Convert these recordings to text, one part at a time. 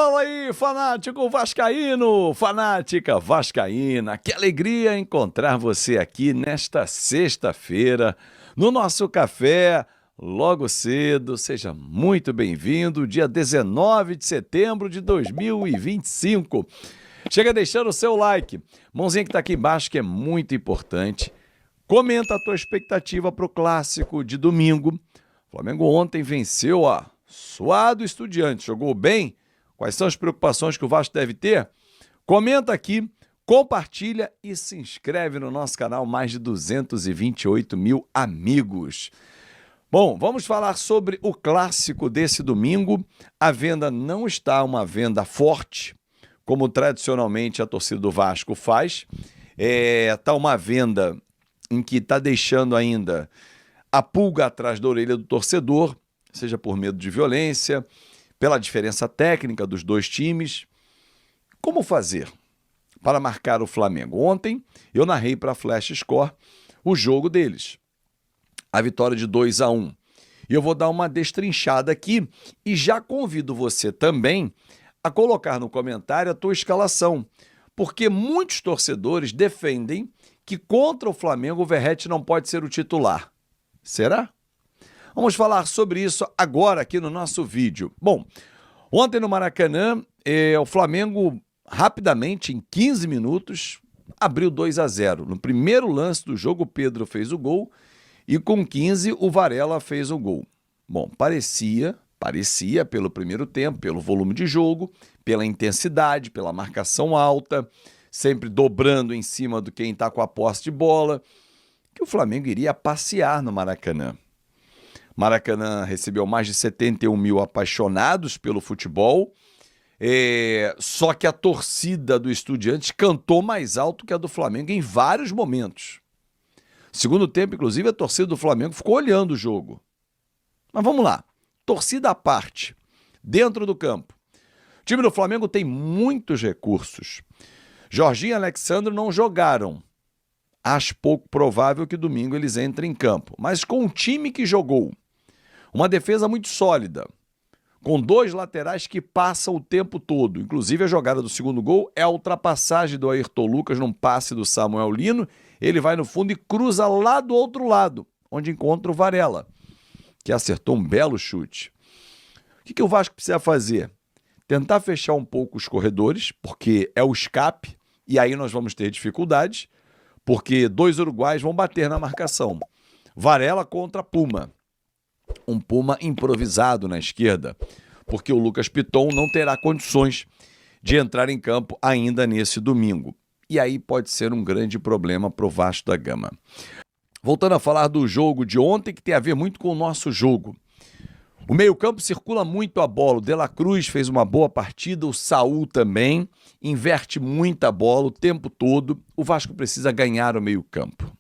Fala aí, fanático vascaíno, fanática vascaína. Que alegria encontrar você aqui nesta sexta-feira, no nosso café, logo cedo. Seja muito bem-vindo, dia 19 de setembro de 2025. Chega deixando o seu like, mãozinha que tá aqui embaixo, que é muito importante. Comenta a tua expectativa para o clássico de domingo. O Flamengo ontem venceu, suado Estudiantes, jogou bem. Quais são as preocupações que o Vasco deve ter? Comenta aqui, compartilha e se inscreve no nosso canal, mais de 228 mil amigos. Bom, vamos falar sobre o clássico desse domingo. A venda não está uma venda forte, como tradicionalmente a torcida do Vasco faz. Está uma venda em que está deixando ainda a pulga atrás da orelha do torcedor, seja por medo de violência, pela diferença técnica dos dois times. Como fazer para marcar o Flamengo? Ontem eu narrei para a Flash Score o jogo deles, a vitória de 2-1. E eu vou dar uma destrinchada aqui e já convido você também a colocar no comentário a tua escalação, porque muitos torcedores defendem que contra o Flamengo o Verratti não pode ser o titular. Será? Vamos falar sobre isso agora aqui no nosso vídeo. Bom, ontem no Maracanã, o Flamengo rapidamente, em 15 minutos, abriu 2-0. No primeiro lance do jogo, o Pedro fez o gol e com 15 o Varela fez o gol. Bom, parecia pelo primeiro tempo, pelo volume de jogo, pela intensidade, pela marcação alta, sempre dobrando em cima do quem está com a posse de bola, que o Flamengo iria passear no Maracanã. Maracanã recebeu mais de 71 mil apaixonados pelo futebol, só que a torcida do Estudiantes cantou mais alto que a do Flamengo em vários momentos. Segundo tempo, inclusive, a torcida do Flamengo ficou olhando o jogo. Mas vamos lá, torcida à parte, dentro do campo. O time do Flamengo tem muitos recursos. Jorginho e Alexandre não jogaram. Acho pouco provável que domingo eles entrem em campo. Mas com um time que jogou, uma defesa muito sólida, com dois laterais que passam o tempo todo. Inclusive a jogada do segundo gol é a ultrapassagem do Ayrton Lucas num passe do Samuel Lino. Ele vai no fundo e cruza lá do outro lado, onde encontra o Varela, que acertou um belo chute. O que o Vasco precisa fazer? Tentar fechar um pouco os corredores, porque é o escape, e aí nós vamos ter dificuldades, porque dois uruguaios vão bater na marcação. Varela contra Puma. Um Puma improvisado na esquerda, porque o Lucas Piton não terá condições de entrar em campo ainda nesse domingo. E aí pode ser um grande problema para o Vasco da Gama. Voltando a falar do jogo de ontem, que tem a ver muito com o nosso jogo. O meio-campo circula muito a bola. O De La Cruz fez uma boa partida, o Saul também. Inverte muita bola o tempo todo. O Vasco precisa ganhar o meio-campo.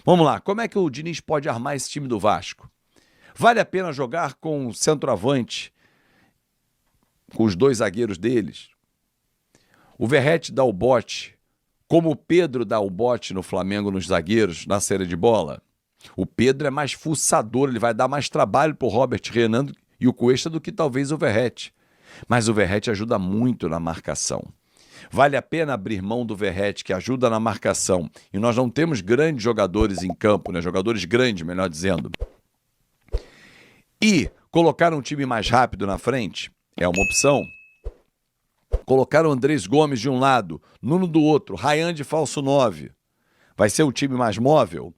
Vamos lá, como é que o Diniz pode armar esse time do Vasco? Vale a pena jogar com o centroavante, com os dois zagueiros deles? O Verratti dá o bote, como o Pedro dá o bote no Flamengo nos zagueiros, na saída de bola? O Pedro é mais fuçador, ele vai dar mais trabalho para o Robert Renan e o Cuesta do que talvez o Verratti. Mas o Verratti ajuda muito na marcação. Vale a pena abrir mão do Verratti, que ajuda na marcação. E nós não temos grandes jogadores em campo, né? Jogadores grandes, melhor dizendo. E colocar um time mais rápido na frente é uma opção. Colocar o Andrés Gomes de um lado, Nuno do outro, Ryan de falso 9. Vai ser o time mais móvel?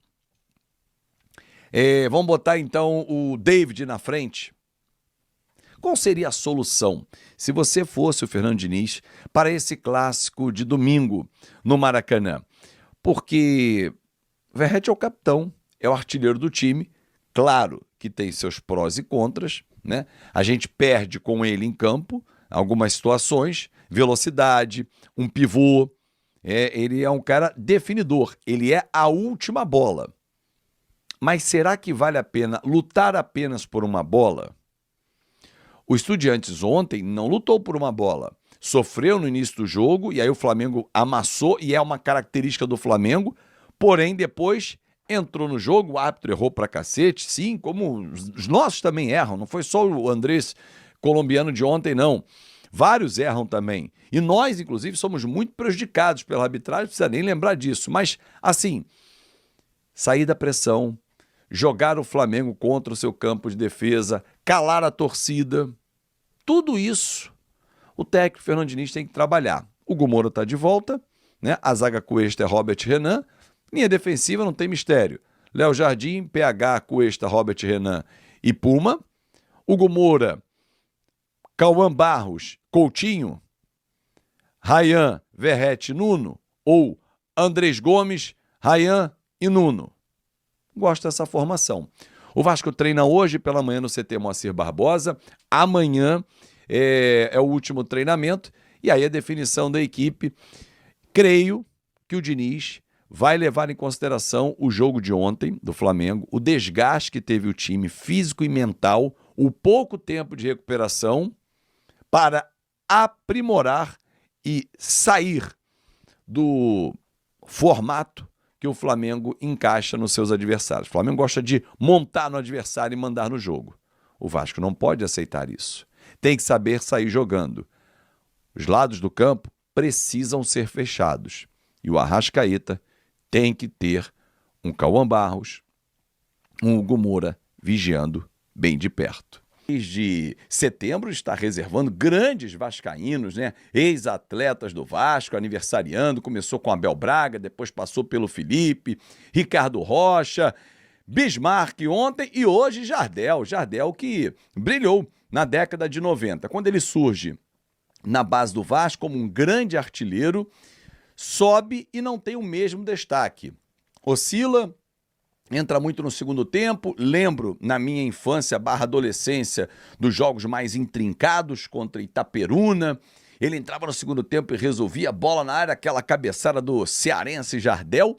Vamos botar então o David na frente. Qual seria a solução, se você fosse o Fernando Diniz, para esse clássico de domingo no Maracanã? Porque o Verratti é o capitão, é o artilheiro do time. Claro que tem seus prós e contras, né? A gente perde com ele em campo, algumas situações, velocidade, um pivô. Ele é um cara definidor, ele é a última bola. Mas será que vale a pena lutar apenas por uma bola? O Estudiantes ontem não lutou por uma bola. Sofreu no início do jogo e aí o Flamengo amassou, e é uma característica do Flamengo, porém depois entrou no jogo, o árbitro errou pra cacete, sim, como os nossos também erram, não foi só o Andrés colombiano de ontem, não. Vários erram também. E nós, inclusive, somos muito prejudicados pela arbitragem, não precisa nem lembrar disso. Mas, assim, sair da pressão, jogar o Flamengo contra o seu campo de defesa, calar a torcida, tudo isso o técnico Fernando Diniz tem que trabalhar. O Hugo Moura está de volta, né? A zaga Cuesta é Robert Renan, linha defensiva não tem mistério. Léo Jardim, PH, Cuesta, Robert Renan e Puma. Hugo Moura, Cauã Barros, Coutinho, Ryan, Verrete, Nuno ou Andrés Gomes, Ryan e Nuno. Gosto dessa formação. O Vasco treina hoje pela manhã no CT Moacir Barbosa. Amanhã é o último treinamento e aí a definição da equipe. Creio que o Diniz vai levar em consideração o jogo de ontem do Flamengo, o desgaste que teve o time físico e mental, o pouco tempo de recuperação para aprimorar e sair do formato que o Flamengo encaixa nos seus adversários. O Flamengo gosta de montar no adversário e mandar no jogo. O Vasco não pode aceitar isso. Tem que saber sair jogando. Os lados do campo precisam ser fechados. E o Arrascaeta tem que ter um Cauã Barros, um Hugo Moura vigiando bem de perto. Desde setembro está reservando grandes vascaínos, né? Ex-atletas do Vasco, aniversariando, começou com Abel Braga, depois passou pelo Felipe, Ricardo Rocha, Bismarck ontem e hoje Jardel. Jardel que brilhou na década de 90, quando ele surge na base do Vasco como um grande artilheiro, sobe e não tem o mesmo destaque. Oscila, entra muito no segundo tempo. Lembro, na minha infância / adolescência, dos jogos mais intrincados contra Itaperuna. Ele entrava no segundo tempo e resolvia a bola na área, aquela cabeçada do cearense Jardel,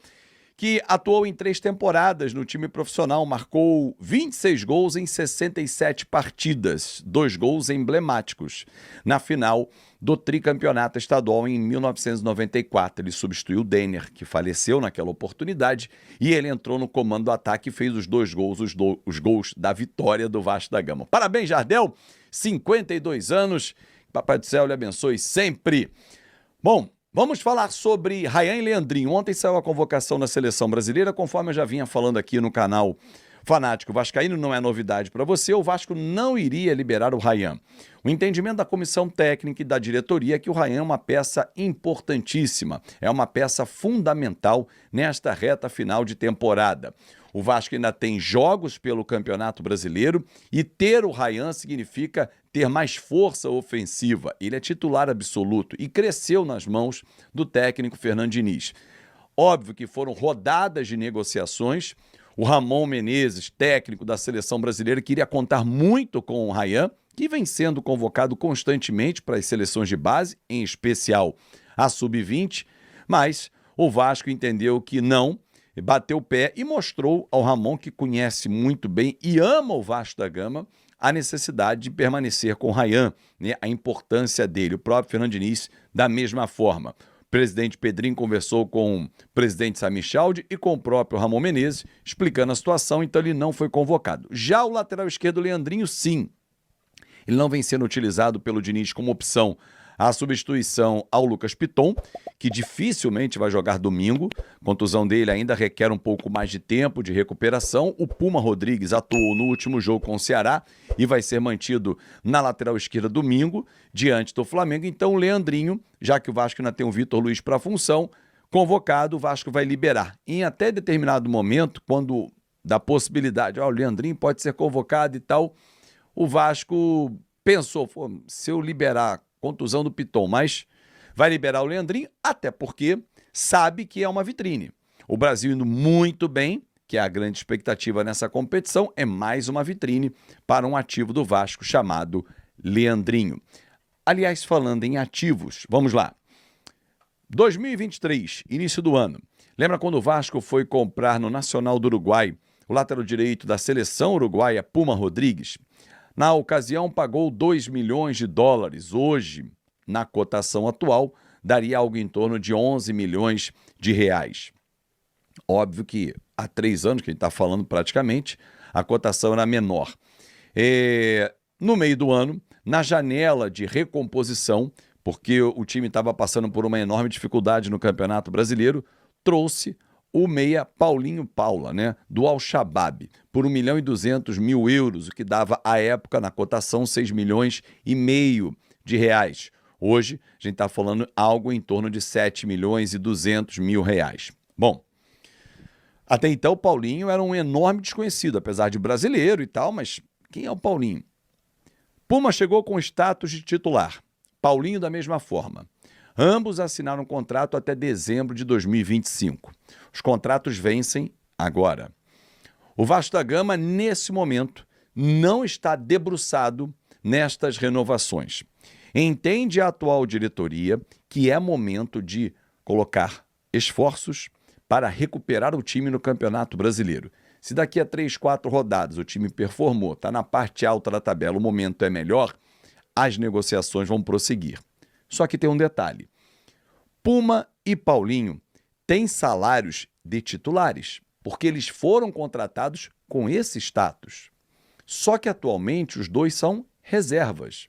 que atuou em 3 temporadas no time profissional, marcou 26 gols em 67 partidas, 2 gols emblemáticos. Na final do tricampeonato estadual em 1994, ele substituiu o Denner, que faleceu naquela oportunidade, e ele entrou no comando do ataque e fez os 2 gols, os gols da vitória do Vasco da Gama. Parabéns, Jardel, 52 anos, Papai do Céu lhe abençoe sempre. Bom, vamos falar sobre Ryan e Leandrinho. Ontem saiu a convocação da seleção brasileira, conforme eu já vinha falando aqui no canal Fanático Vascaíno, não é novidade para você, o Vasco não iria liberar o Ryan. O entendimento da comissão técnica e da diretoria é que o Ryan é uma peça importantíssima, é uma peça fundamental nesta reta final de temporada. O Vasco ainda tem jogos pelo Campeonato Brasileiro e ter o Ryan significa ter mais força ofensiva. Ele é titular absoluto e cresceu nas mãos do técnico Fernando Diniz. Óbvio que foram rodadas de negociações. O Ramon Menezes, técnico da seleção brasileira, queria contar muito com o Ryan, que vem sendo convocado constantemente para as seleções de base, em especial a Sub-20, mas o Vasco entendeu que não, bateu o pé e mostrou ao Ramon, que conhece muito bem e ama o Vasco da Gama, a necessidade de permanecer com o Ryan, né? A importância dele. O próprio Fernando Diniz, da mesma forma. O presidente Pedrinho conversou com o presidente Samir Chaldi e com o próprio Ramon Menezes, explicando a situação, então ele não foi convocado. Já o lateral esquerdo, Leandrinho, sim. Ele não vem sendo utilizado pelo Diniz como opção a substituição ao Lucas Piton, que dificilmente vai jogar domingo. A contusão dele ainda requer um pouco mais de tempo de recuperação. O Puma Rodrigues atuou no último jogo com o Ceará e vai ser mantido na lateral esquerda domingo, diante do Flamengo. Então o Leandrinho, já que o Vasco ainda tem o Vitor Luiz para a função, convocado, o Vasco vai liberar. Em até determinado momento, quando dá possibilidade, o Leandrinho pode ser convocado e tal, o Vasco pensou, se eu liberar contusão do Piton, mas vai liberar o Leandrinho, até porque sabe que é uma vitrine. O Brasil indo muito bem, que é a grande expectativa nessa competição, é mais uma vitrine para um ativo do Vasco chamado Leandrinho. Aliás, falando em ativos, vamos lá. 2023, início do ano. Lembra quando o Vasco foi comprar no Nacional do Uruguai o lateral direito da seleção uruguaia, Puma Rodrigues? Na ocasião, pagou 2 milhões de dólares. Hoje, na cotação atual, daria algo em torno de 11 milhões de reais. Óbvio que há 3 anos, que a gente está falando praticamente, a cotação era menor. No meio do ano, na janela de recomposição, porque o time estava passando por uma enorme dificuldade no Campeonato Brasileiro, trouxe o meia Paulinho Paula, né, do Al-Shabaab, por 1.200.000 euros, o que dava, à época, na cotação, 6,5 milhões de reais. Hoje, a gente está falando algo em torno de 7.200.000 reais. Bom, até então o Paulinho era um enorme desconhecido, apesar de brasileiro e tal, mas quem é o Paulinho? Puma chegou com status de titular, Paulinho da mesma forma. Ambos assinaram um contrato até dezembro de 2025. Os contratos vencem agora. O Vasco da Gama, nesse momento, não está debruçado nestas renovações. Entende a atual diretoria que é momento de colocar esforços para recuperar o time no Campeonato Brasileiro. Se daqui a 3, 4 rodadas o time performou, está na parte alta da tabela, o momento é melhor, as negociações vão prosseguir. Só que tem um detalhe. Puma e Paulinho têm salários de titulares, porque eles foram contratados com esse status. Só que atualmente os dois são reservas.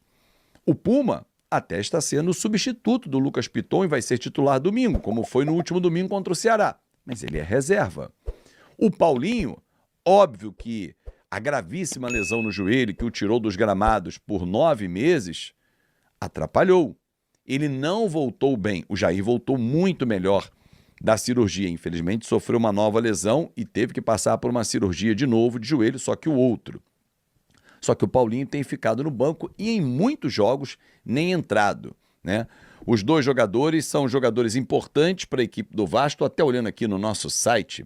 O Puma até está sendo o substituto do Lucas Piton e vai ser titular domingo, como foi no último domingo contra o Ceará. Mas ele é reserva. O Paulinho, óbvio que a gravíssima lesão no joelho que o tirou dos gramados por 9 meses atrapalhou. Ele não voltou bem. O Jair voltou muito melhor da cirurgia. Infelizmente, sofreu uma nova lesão e teve que passar por uma cirurgia de novo de joelho, só que o outro. Só que o Paulinho tem ficado no banco e em muitos jogos nem entrado, né? Os dois jogadores são jogadores importantes para a equipe do Vasco. Estou até olhando aqui no nosso site,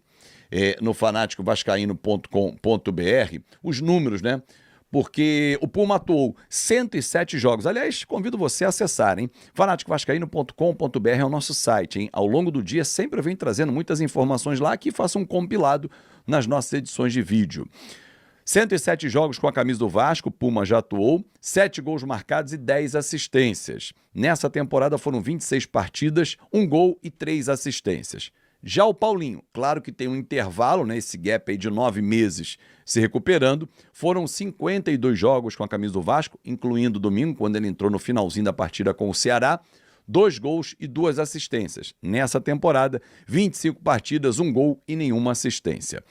no fanaticovascaíno.com.br, os números, né? Porque o Puma atuou 107 jogos. Aliás, convido você a acessar, hein? fanaticovascaíno.com.br é o nosso site, hein? Ao longo do dia sempre eu venho trazendo muitas informações lá que faço um compilado nas nossas edições de vídeo. 107 jogos com a camisa do Vasco, Puma já atuou, 7 gols marcados e 10 assistências. Nessa temporada foram 26 partidas, 1 gol e 3 assistências. Já o Paulinho, claro que tem um intervalo, né, esse gap aí de 9 meses se recuperando, foram 52 jogos com a camisa do Vasco, incluindo domingo, quando ele entrou no finalzinho da partida com o Ceará, 2 gols e 2 assistências. Nessa temporada, 25 partidas, 1 gol e nenhuma assistência.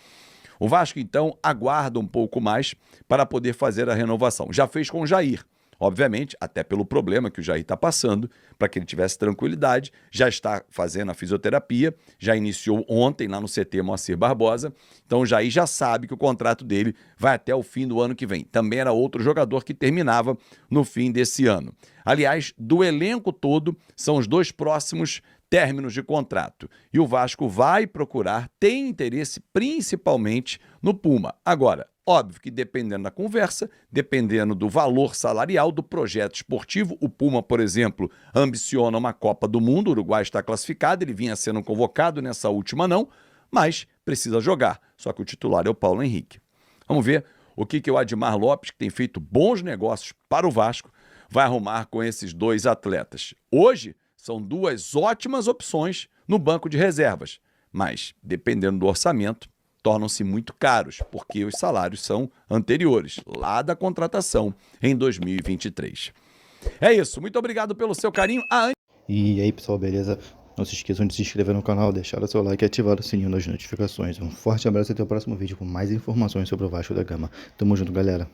O Vasco, então, aguarda um pouco mais para poder fazer a renovação. Já fez com o Jair, obviamente, até pelo problema que o Jair está passando, para que ele tivesse tranquilidade, já está fazendo a fisioterapia, já iniciou ontem lá no CT Moacir Barbosa, então o Jair já sabe que o contrato dele vai até o fim do ano que vem. Também era outro jogador que terminava no fim desse ano. Aliás, do elenco todo, são os 2 próximos términos de contrato. E o Vasco vai procurar, tem interesse principalmente no Puma. Agora, óbvio que dependendo da conversa, dependendo do valor salarial do projeto esportivo, o Puma, por exemplo, ambiciona uma Copa do Mundo, o Uruguai está classificado, ele vinha sendo convocado, nessa última não, mas precisa jogar. Só que o titular é o Paulo Henrique. Vamos ver o que o Admar Lopes, que tem feito bons negócios para o Vasco, vai arrumar com esses 2 atletas. Hoje, são 2 ótimas opções no banco de reservas, mas, dependendo do orçamento, tornam-se muito caros, porque os salários são anteriores, lá da contratação em 2023. É isso, muito obrigado pelo seu carinho. E aí, pessoal, beleza? Não se esqueçam de se inscrever no canal, deixar o seu like e ativar o sininho das notificações. Um forte abraço e até o próximo vídeo com mais informações sobre o Vasco da Gama. Tamo junto, galera.